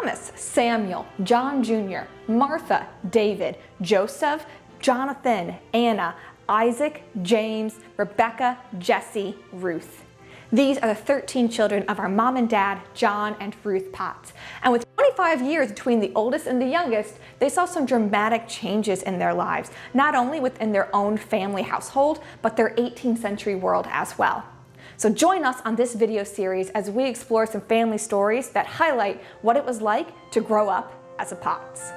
Thomas, Samuel, John Jr., Martha, David, Joseph, Jonathan, Anna, Isaac, James, Rebecca, Jesse, Ruth. These are the 13 children of our mom and dad, John and Ruth Potts. And with 25 years between the oldest and the youngest, they saw some dramatic changes in their lives, not only within their own family household, but their 18th century world as well. So join us on this video series as we explore some family stories that highlight what it was like to grow up as a Potts.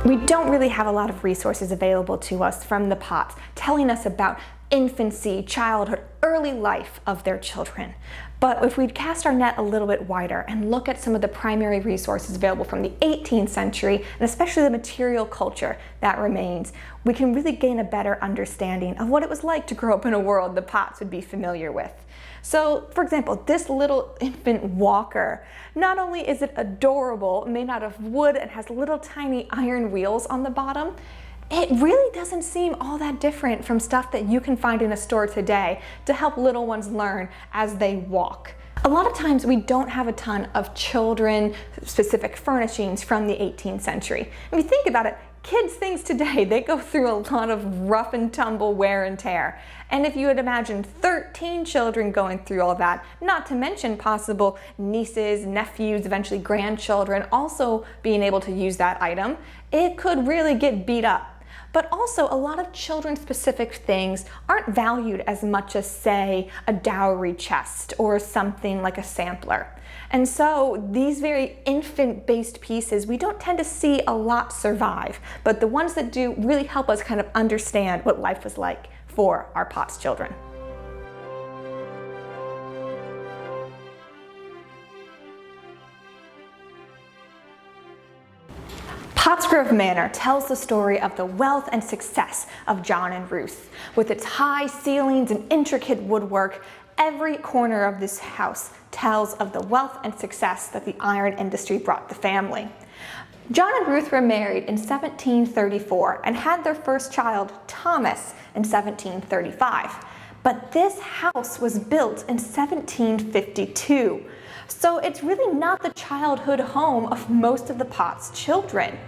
We don't really have a lot of resources available to us from the Potts telling us about infancy, childhood, early life of their children. But if we cast our net a little bit wider and look at some of the primary resources available from the 18th century, and especially the material culture that remains, we can really gain a better understanding of what it was like to grow up in a world the Potts would be familiar with. So, for example, this little infant walker, not only is it adorable, made out of wood and has little tiny iron wheels on the bottom, it really doesn't seem all that different from stuff that you can find in a store today to help little ones learn as they walk. A lot of times we don't have a ton of children-specific furnishings from the 18th century. If you think about it, kids' things today, they go through a lot of rough and tumble wear and tear. And if you would imagine 13 children going through all that, not to mention possible nieces, nephews, eventually grandchildren also being able to use that item, it could really get beat up. But also a lot of children-specific things aren't valued as much as, say, a dowry chest or something like a sampler. And so these very infant-based pieces, we don't tend to see a lot survive, but the ones that do really help us kind of understand what life was like for our Potts children. Pottsgrove Manor tells the story of the wealth and success of John and Ruth. With its high ceilings and intricate woodwork, every corner of this house tells of the wealth and success that the iron industry brought the family. John and Ruth were married in 1734 and had their first child, Thomas, in 1735. But this house was built in 1752. So it's really not the childhood home of most of the Potts children.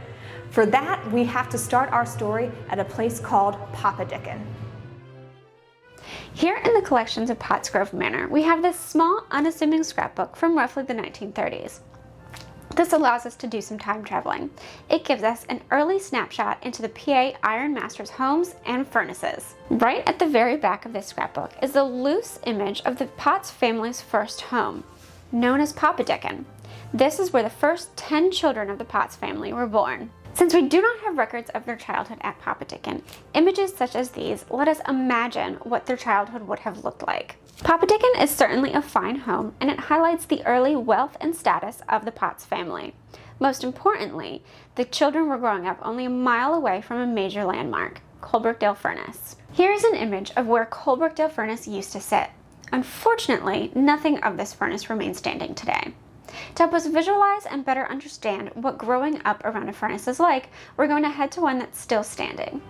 For that, we have to start our story at a place called Poppadickon. Here in the collections of Pottsgrove Manor, we have this small, unassuming scrapbook from roughly the 1930s. This allows us to do some time traveling. It gives us an early snapshot into the PA ironmasters' homes and furnaces. Right at the very back of this scrapbook is a loose image of the Potts family's first home, known as Poppadickon. This is where the first 10 children of the Potts family were born. Since we do not have records of their childhood at Poppadickon, images such as these let us imagine what their childhood would have looked like. Poppadickon is certainly a fine home, and it highlights the early wealth and status of the Potts family. Most importantly, the children were growing up only a mile away from a major landmark, Coalbrookdale Furnace. Here is an image of where Coalbrookdale Furnace used to sit. Unfortunately, nothing of this furnace remains standing today. To help us visualize and better understand what growing up around a furnace is like, we're going to head to one that's still standing.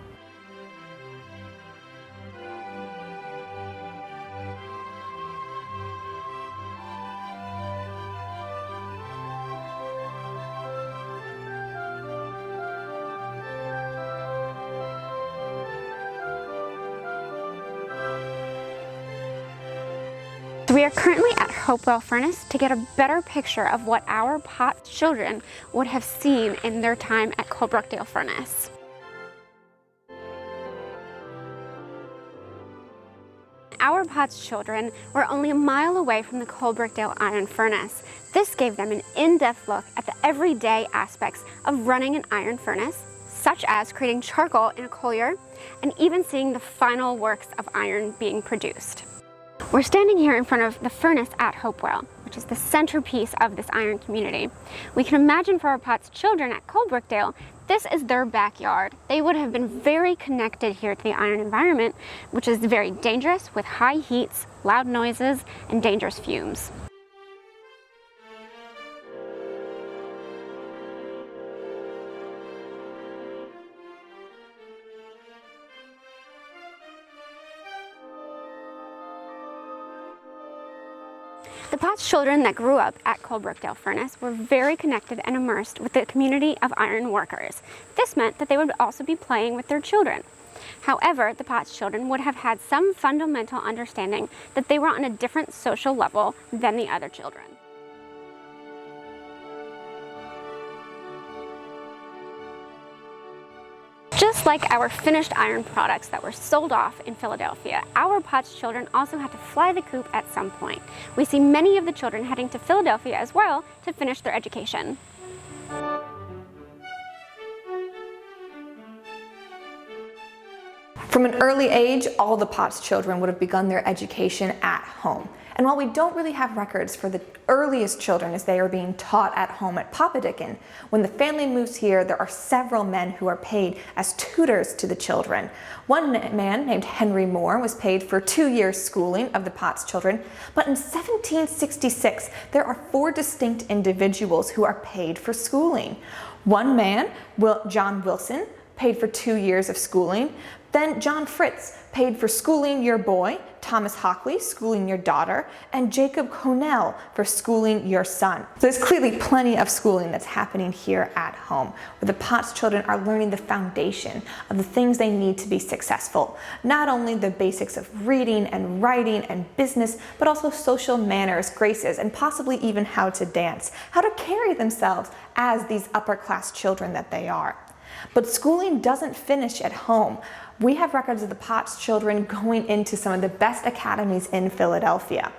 We are currently at Hopewell Furnace to get a better picture of what our Potts children would have seen in their time at Coalbrookdale Furnace. Our Potts children were only a mile away from the Coalbrookdale Iron Furnace. This gave them an in-depth look at the everyday aspects of running an iron furnace, such as creating charcoal in a collier, and even seeing the final works of iron being produced. We're standing here in front of the furnace at Hopewell, which is the centerpiece of this iron community. We can imagine for our Potts children at Coalbrookdale, This is their backyard. They would have been very connected here to the iron environment, which is very dangerous with high heats, loud noises, and dangerous fumes. The Potts children that grew up at Colebrookdale Furnace were very connected and immersed with the community of iron workers. This meant that they would also be playing with their children. However, the Potts children would have had some fundamental understanding that they were on a different social level than the other children. Just like our finished iron products that were sold off in Philadelphia, our Potts children also had to fly the coop at some point. We see many of the children heading to Philadelphia as well to finish their education. From an early age, all the Potts children would have begun their education at home. And while we don't really have records for the earliest children as they are being taught at home at Popadikin, when the family moves here, there are several men who are paid as tutors to the children. One man named Henry Moore was paid for 2 years' schooling of the Potts children, but in 1766, there are 4 distinct individuals who are paid for schooling. One man, John Wilson, paid for 2 years of schooling. Then John Fritz paid for schooling your boy, Thomas Hockley schooling your daughter, and Jacob Cornell for schooling your son. So there's clearly plenty of schooling that's happening here at home, where the Potts children are learning the foundation of the things they need to be successful. Not only the basics of reading and writing and business, but also social manners, graces, and possibly even how to dance, how to carry themselves as these upper class children that they are. But schooling doesn't finish at home. We have records of the Potts children going into some of the best academies in Philadelphia.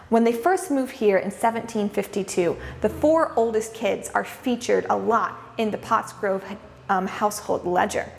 When they first moved here in 1752, the 4 oldest kids are featured a lot in the Pottsgrove household ledger.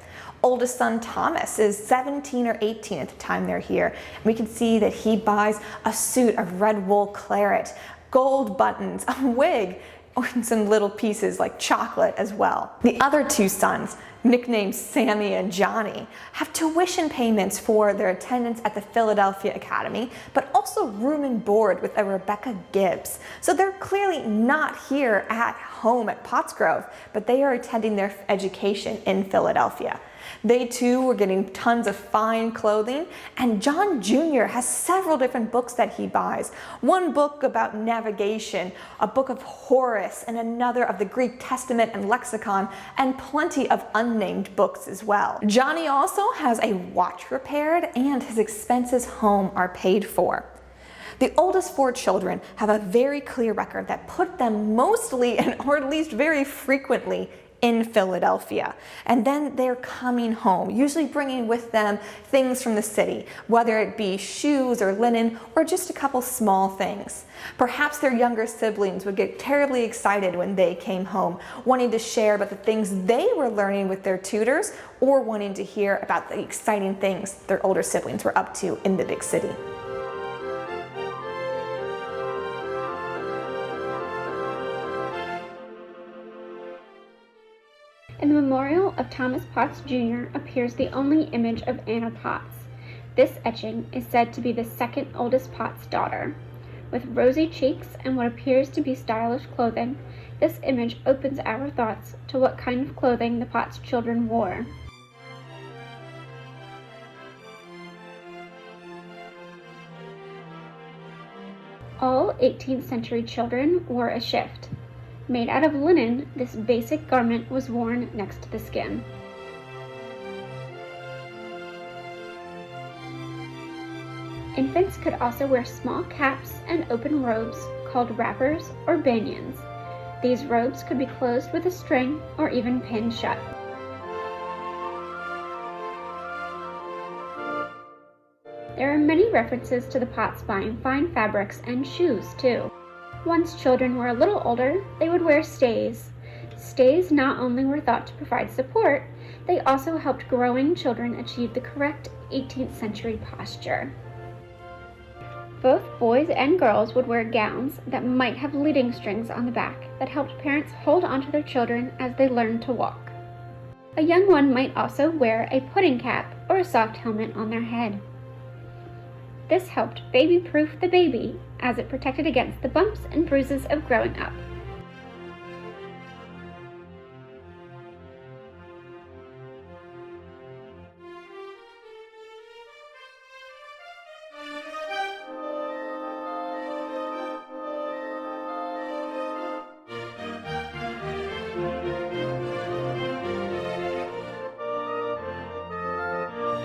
Oldest son Thomas is 17 or 18 at the time they're here. We can see that he buys a suit of red wool claret, gold buttons, a wig, and some little pieces like chocolate as well. The other 2 sons, nicknamed Sammy and Johnny, have tuition payments for their attendance at the Philadelphia Academy, but also room and board with a Rebecca Gibbs. So they're clearly not here at home at Pottsgrove, but they are attending their education in Philadelphia. They too were getting tons of fine clothing, and John Jr. has several different books that he buys. One book about navigation, a book of Horace, and another of the Greek Testament and lexicon, and plenty of unnamed books as well. Johnny also has a watch repaired, and his expenses home are paid for. The oldest 4 children have a very clear record that put them mostly, or at least very frequently, in Philadelphia. And then they're coming home, usually bringing with them things from the city, whether it be shoes or linen or just a couple small things. Perhaps their younger siblings would get terribly excited when they came home, wanting to share about the things they were learning with their tutors or wanting to hear about the exciting things their older siblings were up to in the big city. In the memorial of Thomas Potts Jr. appears the only image of Anna Potts. This etching is said to be the second oldest Potts daughter. With rosy cheeks and what appears to be stylish clothing, this image opens our thoughts to what kind of clothing the Potts children wore. All 18th century children wore a shift. Made out of linen, this basic garment was worn next to the skin. Infants could also wear small caps and open robes called wrappers or banians. These robes could be closed with a string or even pinned shut. There are many references to the Potts buying fine fabrics and shoes too. Once children were a little older, they would wear stays. Stays not only were thought to provide support, they also helped growing children achieve the correct 18th century posture. Both boys and girls would wear gowns that might have leading strings on the back that helped parents hold onto their children as they learned to walk. A young one might also wear a pudding cap or a soft helmet on their head. This helped baby-proof the baby as it protected against the bumps and bruises of growing up.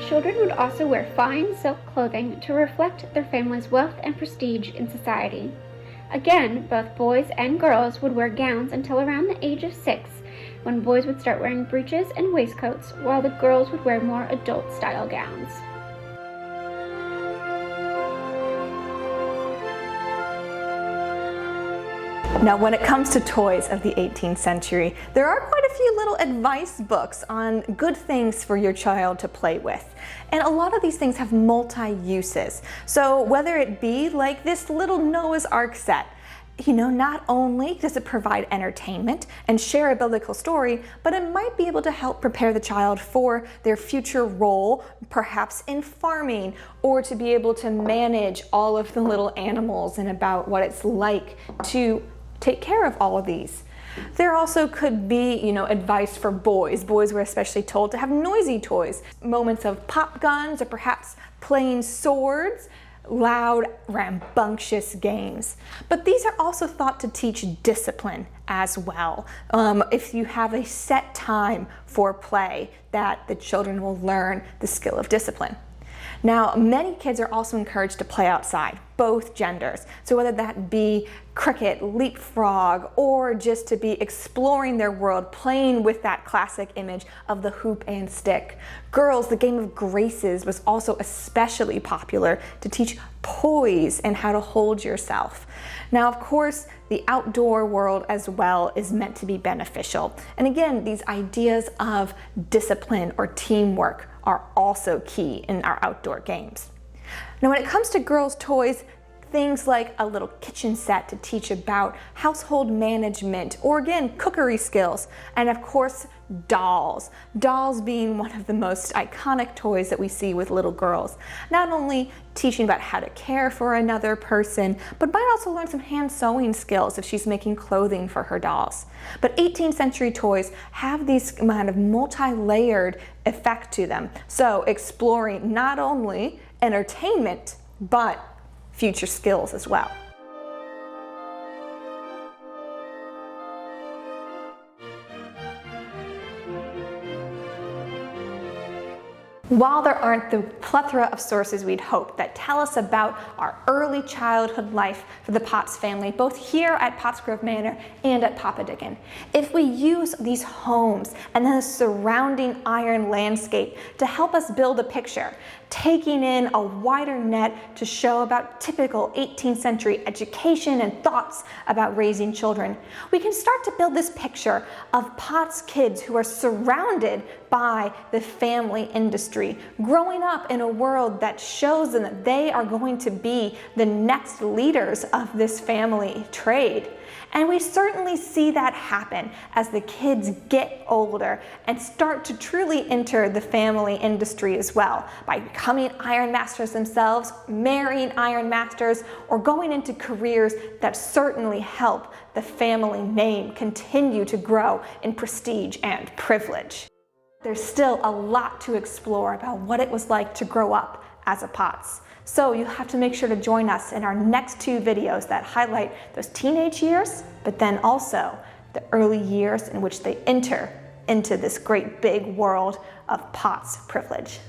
Children would also wear fine silk clothing to reflect their family's wealth and prestige in society. Again, both boys and girls would wear gowns until around the age of 6, when boys would start wearing breeches and waistcoats, while the girls would wear more adult-style gowns. Now, when it comes to toys of the 18th century, there are quite a few little advice books on good things for your child to play with. And a lot of these things have multi-uses. So whether it be like this little Noah's Ark set, not only does it provide entertainment and share a biblical story, but it might be able to help prepare the child for their future role, perhaps in farming, or to be able to manage all of the little animals and about what it's like to take care of all of these. There also could be, advice for boys. Boys were especially told to have noisy toys, moments of pop guns or perhaps playing swords, loud, rambunctious games. But these are also thought to teach discipline as well. If you have a set time for play, that the children will learn the skill of discipline. Now, many kids are also encouraged to play outside, both genders. So whether that be cricket, leapfrog, or just to be exploring their world, playing with that classic image of the hoop and stick. Girls, the game of graces was also especially popular to teach poise and how to hold yourself. Now, of course, the outdoor world as well is meant to be beneficial. And again, these ideas of discipline or teamwork are also key in our outdoor games. Now, when it comes to girls' toys, things like a little kitchen set to teach about household management or again, cookery skills, and of course, dolls. Dolls being one of the most iconic toys that we see with little girls. Not only teaching about how to care for another person, but might also learn some hand sewing skills if she's making clothing for her dolls. But 18th century toys have these kind of multi-layered effect to them. So exploring not only entertainment, but future skills as well. While there aren't the plethora of sources we'd hope that tell us about our early childhood life for the Potts family, both here at Pottsgrove Manor and at Papa Dickon, if we use these homes and then the surrounding iron landscape to help us build a picture, taking in a wider net to show about typical 18th century education and thoughts about raising children, we can start to build this picture of Potts kids who are surrounded by the family industry, growing up in a world that shows them that they are going to be the next leaders of this family trade. And we certainly see that happen as the kids get older and start to truly enter the family industry as well, by becoming iron masters themselves, marrying iron masters, or going into careers that certainly help the family name continue to grow in prestige and privilege. There's still a lot to explore about what it was like to grow up as a Potts. So you'll have to make sure to join us in our next 2 videos that highlight those teenage years, but then also the early years in which they enter into this great big world of Potts privilege.